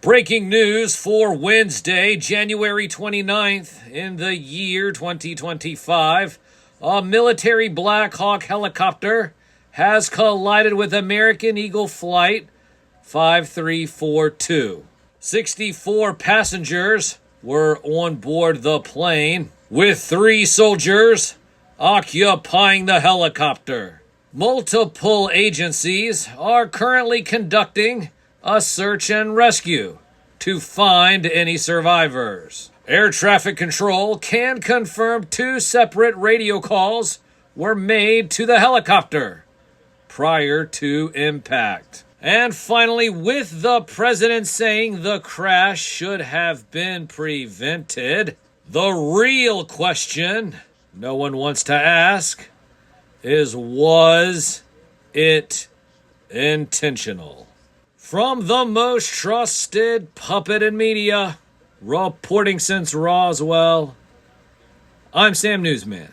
Breaking news for Wednesday, January 29th in the year 2025. A military Black Hawk helicopter has collided with American Eagle Flight 5342. 64 passengers were on board the plane, with 3 soldiers occupying the helicopter. Multiple agencies are currently conducting a search and rescue to find any survivors. Air traffic control can confirm 2 separate radio calls were made to the helicopter prior to impact. And finally, with the president saying the crash should have been prevented, the real question no one wants to ask is, was it intentional? From the most trusted puppet in media, reporting since Roswell, I'm Sam Newsman.